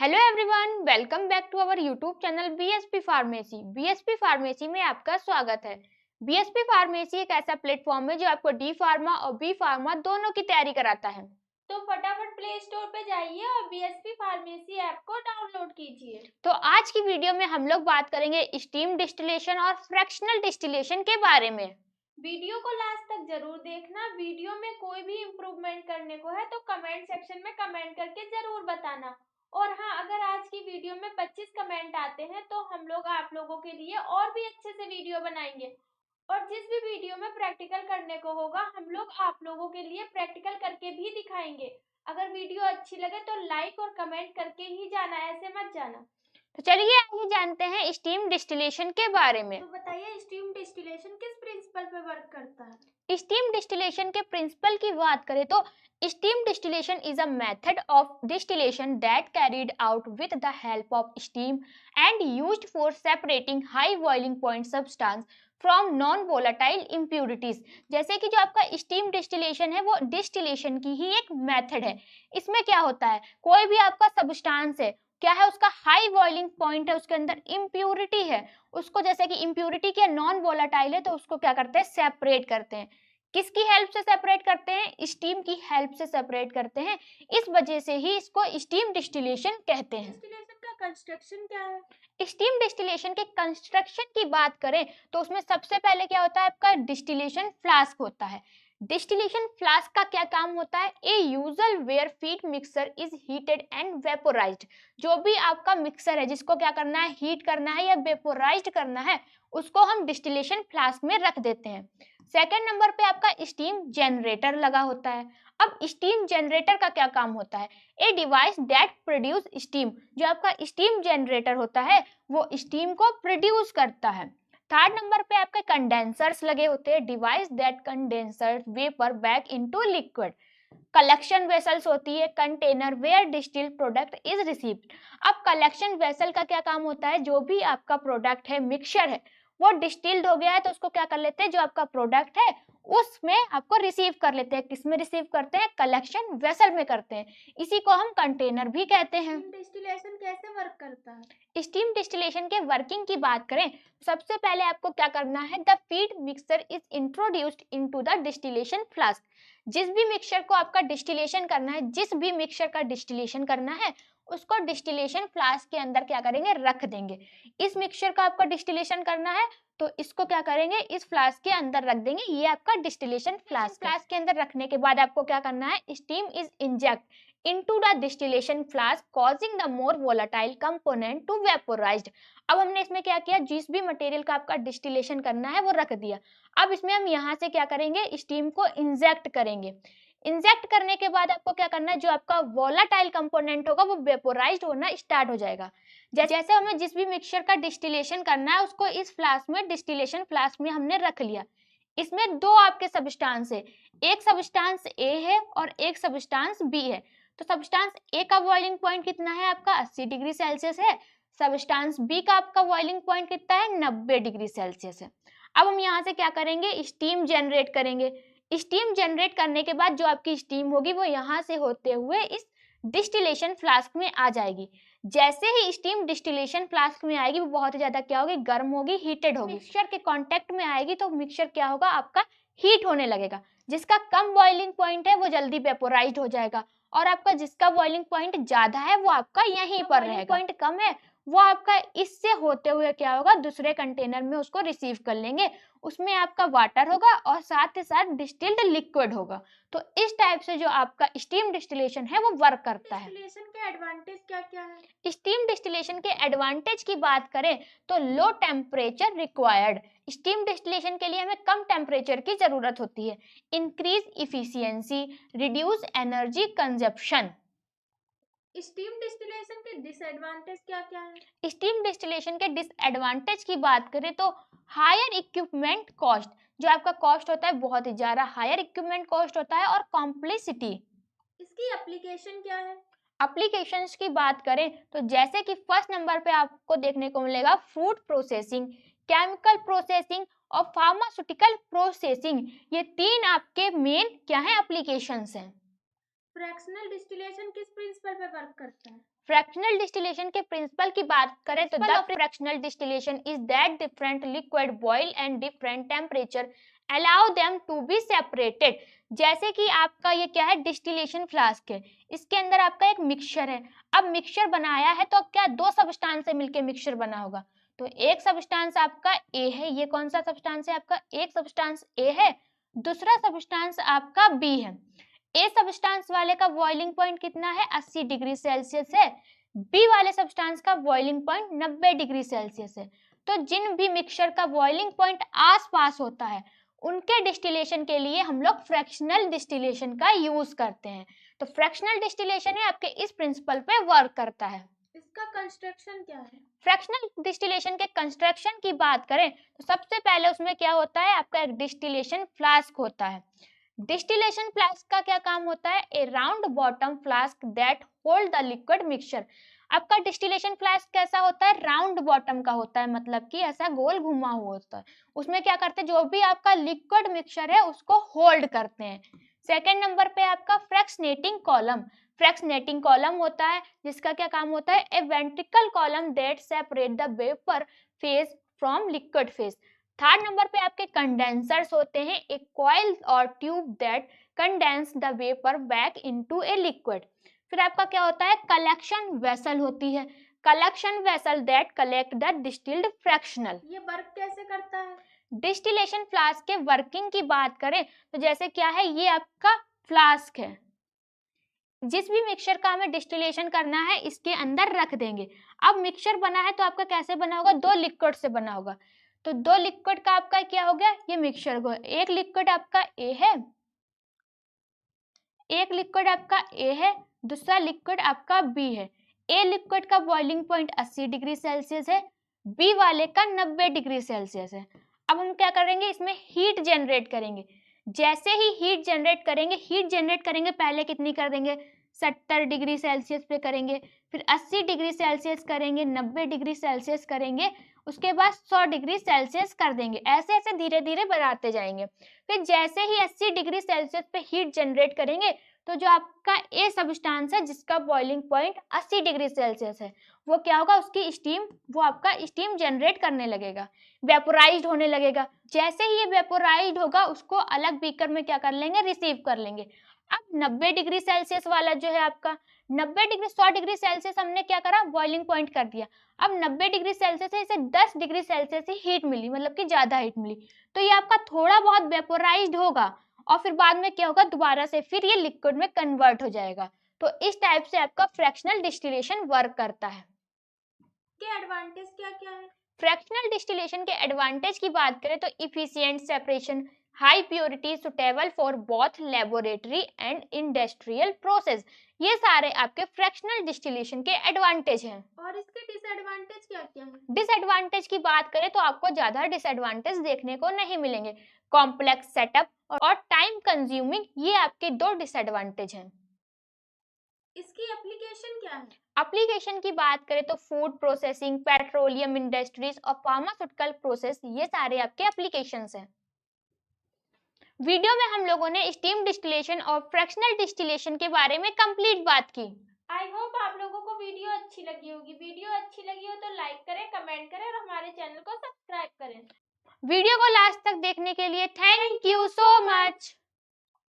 Hello everyone, welcome back to our YouTube channel BSP Pharmacy. BSP Pharmacy में आपका स्वागत है। बीएसपी फार्मेसी एक ऐसा प्लेटफॉर्म है जो आपको डी फार्मा और बी फार्मा दोनों की तैयारी कराता है। तो फटाफट प्ले स्टोर पे जाइए और बीएसपी फार्मेसी ऐप को डाउनलोड कीजिए। तो आज की वीडियो में हम लोग बात करेंगे स्टीम डिस्टिलेशन और फ्रैक्शनल डिस्टिलेशन के बारे में। वीडियो को लास्ट तक जरूर देखना। वीडियो में कोई भी इम्प्रूवमेंट करने को है तो कमेंट सेक्शन में कमेंट करके जरूर बताना। और हाँ, अगर आज की वीडियो में 25 कमेंट आते हैं तो हम लोग आप लोगों के लिए और भी अच्छे से वीडियो बनाएंगे। और जिस भी वीडियो में प्रैक्टिकल करने को होगा हम लोग आप लोगों के लिए प्रैक्टिकल करके भी दिखाएंगे। अगर वीडियो अच्छी लगे तो लाइक और कमेंट करके ही जाना, ऐसे मत जाना। तो चलिए आगे जानते हैं स्टीम डिस्टिलेशन के बारे में। तो बताइए, स्टीम डिस्टिलेशन किस प्रिंसिपल पे वर्क करता है? स्टीम डिस्टिलेशन के प्रिंसिपल की बात करें तो steam distillation is a method of distillation that carried out with the help of steam and used for separating high boiling point substance from non volatile impurities. जैसे कि जो आपका स्टीम डिस्टिलेशन है वो डिस्टिलेशन की ही एक मेथड है। इसमें क्या होता है, कोई भी आपका सब्सटेंस है, क्या है, उसका हाई बॉइलिंग पॉइंट है, उसके अंदर इम्प्यूरिटी है, उसको जैसे कि इम्प्यूरिटी क्या नॉन वोलेटाइल है तो उसको क्या करते हैं, सेपरेट करते हैं। किसकी हेल्प से सेपरेट करते हैं? स्टीम की हेल्प से सेपरेट करते हैं। इस वजह से ही इसको स्टीम डिस्टिलेशन कहते हैं। डिस्टिलेशन का कंस्ट्रक्शन क्या है? स्टीम डिस्टिलेशन के कंस्ट्रक्शन की बात करें तो उसमें सबसे पहले क्या होता है, आपका डिस्टिलेशन फ्लास्क होता है। डिस्टिलेशन फ्लास्क का क्या काम होता है? A usual where feed mixer is heated and vaporised. जो भी आपका मिक्सर है जिसको क्या करना है, हीट करना है या वेपोराइज्ड करना है, उसको हम डिस्टिलेशन फ्लास्क में रख देते हैं। सेकंड नंबर पे आपका स्टीम जनरेटर लगा होता है। अब स्टीम जनरेटर का क्या काम होता है? A device that produce steam. जो आपका स्टीम जनरेटर होता है वो स्टीम को प्रोड्यूस करता है। थर्ड नंबर पे आपके कंडेंसर्स लगे होते हैं। Device that condenser vapour back into liquid. Collection vessels होती है, container where distilled product is received. अब कलेक्शन वेसल का क्या काम होता है, जो भी आपका प्रोडक्ट है, मिक्सचर है, वो डिस्टिल्ड हो गया है तो उसको क्या कर लेते हैं, जो आपका प्रोडक्ट है उसमें आपको रिसीव कर लेते हैं। किसमें रिसीव करते हैं? कलेक्शन वेसल में करते हैं। इसी को हम कंटेनर भी कहते हैं। डिस्टिलेशन कैसे वर्क करता है? स्टीम डिस्टिलेशन के वर्किंग की बात करें, सबसे पहले आपको क्या करना है, the feed mixture is introduced into the distillation flask. जिस भी मिक्सचर को आपका डिस्टिलेशन करना है, जिस भी मिक्सचर का डिस्टिलेशन करना है, उसको डिस्टिलेशन फ्लास्क के अंदर क्या करेंगे, रख देंगे। इस मिक्सचर का आपका डिस्टिलेशन करना है तो इसको क्या करेंगे, इस फ्लास्क के अंदर रख देंगे। ये आपका डिस्टिलेशन फ्लास्क। फ्लास्क के अंदर रखने के बाद आपको क्या करना है, steam is inject into the distillation flask causing the more volatile component to vaporized। अब हमने इसमें क्या किया, जिस भी मटेरियल का आपका डिस्टिलेशन करना है वो रख दिया। अब इसमें हम यहाँ से क्या करेंगे, स्टीम को इंजेक्ट करेंगे। इंजेक्ट करने के बाद आपको क्या करना है, जो आपका वोलाटाइल कंपोनेंट होगा वो वेपोराइज्ड होना स्टार्ट हो जाएगा। जैसे हमें जिस भी मिक्सचर का डिस्टिलेशन करना है उसको इस फ्लास्क में, डिस्टिलेशन फ्लास्क में हमने रख लिया। इसमें दो आपके सब्सटेंस है, एक सब्सटेंस ए है और एक सब्सटेंस बी है। तो सब्सटेंस ए का बॉइलिंग पॉइंट कितना है आपका, 80 डिग्री सेल्सियस है। सब्सटेंस बी का आपका बॉइलिंग पॉइंट कितना है, 90 डिग्री सेल्सियस है। अब हम यहाँ से क्या करेंगे, स्टीम जनरेट करेंगे। स्टीम जनरेट करने के बाद जो आपकी स्टीम होगी वो यहाँ से होते हुए इस डिस्टिलेशन फ्लास्क में आ जाएगी। जैसे ही स्टीम डिस्टिलेशन फ्लास्क में आएगी वो बहुत ही ज्यादा क्या होगी, गर्म होगी, हीटेड होगी। मिक्सचर के कांटेक्ट में आएगी तो मिक्सचर क्या होगा, आपका हीट होने लगेगा। जिसका कम बॉइलिंग पॉइंट है वो जल्दी वेपोराइज्ड हो जाएगा और आपका जिसका बॉइलिंग पॉइंट ज्यादा है वो आपका यहीं पर रहेगा। पॉइंट कम है वो आपका इससे होते हुए क्या होगा, दूसरे कंटेनर में उसको रिसीव कर लेंगे। उसमें आपका वाटर होगा और साथ ही साथ डिस्टिल्ड लिक्विड होगा। तो इस टाइप से जो आपका स्टीम डिस्टिलेशन है वो वर्क करता है। डिस्टिलेशन के एडवांटेज क्या क्या है? स्टीम डिस्टिलेशन के एडवांटेज की बात करें तो low temperature required. Steam distillation के लिए हमें कम टेम्परेचर की जरूरत होती है। Increase efficiency, reduce energy consumption. Steam distillation के डिसएडवांटेज क्या क्या है? स्टीम डिस्टिलेशन के डिसएडवांटेज की बात करें तो हायर इक्विपमेंट कॉस्ट। जो आपका कॉस्ट होता है बहुत ही ज्यादा हायर इक्विपमेंट कॉस्ट होता है। और कॉम्प्लेक्सिटी। इसकी एप्लीकेशन क्या है? एप्लीकेशंस की बात करें तो जैसे कि फर्स्ट नंबर पे आपको देखने को मिलेगा फूड प्रोसेसिंग, केमिकल प्रोसेसिंग और फार्मास्यूटिकल प्रोसेसिंग। ये तीन आपके मेन क्या है, एप्लीकेशंस हैं। फ्रैक्शनल डिस्टिलेशन किस प्रिंसिपल पे वर्क करता है? फ्रैक्शनल डिस्टिलेशन के प्रिंसिपल की बात करें तो the fractional distillation is that different liquid boil and different temperature allow them to be separated. जैसे कि आपका ये क्या है, डिस्टिलेशन फ्लास्क है, इसके अंदर आपका एक मिक्सचर है। अब मिक्सचर बनाया है तो क्या दो सब्सटेंस से मिलकर मिक्सचर बना होगा, तो एक सब्सटेंस आपका ए है, ये कौन सा सब्सटेंस है आपका, एक सब्सटेंस ए है, दूसरा सब्सटेंस आपका बी है। ए सब्सटेंस वाले का बॉइलिंग पॉइंट कितना है, 80 डिग्री सेल्सियस है, बी वाले सब्सटेंस का बॉइलिंग पॉइंट 90 डिग्री सेल्सियस है। तो जिन भी मिक्सचर का बॉइलिंग पॉइंट आसपास होता है उनके डिस्टिलेशन के लिए हम लोग फ्रैक्शनल डिस्टिलेशन का यूज करते हैं। तो फ्रैक्शनल डिस्टिलेशन है आपके इस प्रिंसिपल पे वर्क करता है। इसका कंस्ट्रक्शन क्या है? फ्रैक्शनल डिस्टिलेशन के कंस्ट्रक्शन की बात करें तो सबसे पहले उसमें क्या होता है, आपका एक डिस्टिलेशन फ्लास्क होता है। डिस्टिलेशन फ्लास्क का क्या काम होता है, a round bottom flask that hold the liquid mixture. आपका डिस्टिलेशन फ्लास्क कैसा होता है, राउंड बॉटम का होता है, मतलब कि ऐसा गोल घुमा हुआ होता है। उसमें क्या करते हैं, जो भी आपका लिक्विड मिक्सचर है उसको होल्ड करते हैं। सेकेंड नंबर पे आपका फ्रैक्शनेटिंग कॉलम। फ्रैक्शनेटिंग कॉलम होता है जिसका क्या काम होता है, a vertical column that separate the vapour phase from liquid phase. Third number पे आपके कंडेंसर्स होते हैं, एक कॉइल और tube that condense the vapour back into a liquid. फिर आपका क्या होता है, कलेक्शन वेसल होती है, collection vessel that collect the distilled fractional. ये वर्क कैसे करता है? डिस्टिलेशन फ्लास्क के वर्किंग की बात करें तो जैसे क्या है, ये आपका फ्लास्क है, जिस भी मिक्सचर का हमें डिस्टिलेशन करना है इसके अंदर रख देंगे। अब मिक्सचर बना है तो आपका कैसे बना होगा, दो लिक्विड से बना होगा। तो दो लिक्विड का आपका क्या हो गया, ये मिक्सचर को, एक लिक्विड आपका ए है, एक लिक्विड आपका ए है, दूसरा लिक्विड आपका बी है। ए लिक्विड का बॉइलिंग पॉइंट 80 डिग्री सेल्सियस है, बी वाले का 90 डिग्री सेल्सियस है। अब हम क्या करेंगे, इसमें हीट जनरेट करेंगे। जैसे ही हीट जनरेट करेंगे, हीट जनरेट करेंगे पहले कितनी कर देंगे, 70 डिग्री सेल्सियस पे करेंगे, फिर 80 डिग्री सेल्सियस करेंगे, 90 डिग्री सेल्सियस करेंगे, उसके बाद 100 डिग्री सेल्सियस कर देंगे। ऐसे ऐसे धीरे धीरे बढ़ाते जाएंगे। फिर जैसे ही 80 डिग्री सेल्सियस पे हीट जनरेट करेंगे तो जो आपका ए सब्सटेंस है जिसका बॉइलिंग पॉइंट 80 डिग्री सेल्सियस है, वो क्या होगा, उसकी स्टीम, वो आपका स्टीम जनरेट करने लगेगा, वेपोराइज्ड होने लगेगा। जैसे ही ये वेपोराइज्ड होगा उसको अलग बीकर में क्या कर लेंगे, रिसीव कर लेंगे। अब 90 डिग्री सेल्सियस वाला जो है आपका 90 डिग्री 100 डिग्री सेल्सियस हमने क्या करा, बॉइलिंग पॉइंट कर दिया। अब 90 डिग्री सेल्सियस से इसे 10 डिग्री सेल्सियस ही हीट मिली, मतलब कि ज्यादा हीट मिली, तो ये आपका थोड़ा बहुत वेपोराइज्ड होगा और फिर बाद में क्या होगा, दोबारा से फिर ये लिक्विड में कन्वर्ट हो जाएगा। तो इस टाइप से आपका फ्रैक्शनल डिस्टिलेशन वर्क करता है। के एडवांटेज क्या क्या है? फ्रैक्शनल डिस्टिलेशन के एडवांटेज की बात करें तो efficient separation, high purity, suitable for both laboratory and industrial process, ये सारे आपके फ्रैक्शनल डिस्टिलेशन के एडवांटेज हैं। और इसके डिसएडवांटेज क्या क्या है? डिसएडवांटेज की बात करें तो आपको ज्यादा डिसएडवांटेज देखने को नहीं मिलेंगे। कॉम्प्लेक्स सेटअप और टाइम कंज्यूमिंग, ये आपके दो डिसएडवांटेज हैं। इसकी एप्लीकेशन क्या है? एप्लीकेशन की बात करें तो फूड प्रोसेसिंग, पेट्रोलियम इंडस्ट्रीज और फार्मास्यूटिकल प्रोसेस, ये सारे आपके एप्लीकेशंस हैं। वीडियो में हम लोगों ने स्टीम डिस्टिलेशन और फ्रैक्शनल डिस्टिलेशन के बारे में कंप्लीट बात की। आई होप आप लोगों को वीडियो अच्छी लगी होगी। वीडियो अच्छी लगी हो तो लाइक करें, कमेंट करें और हमारे चैनल को सब्सक्राइब करें। वीडियो को लास्ट तक देखने के लिए थैंक यू सो मच।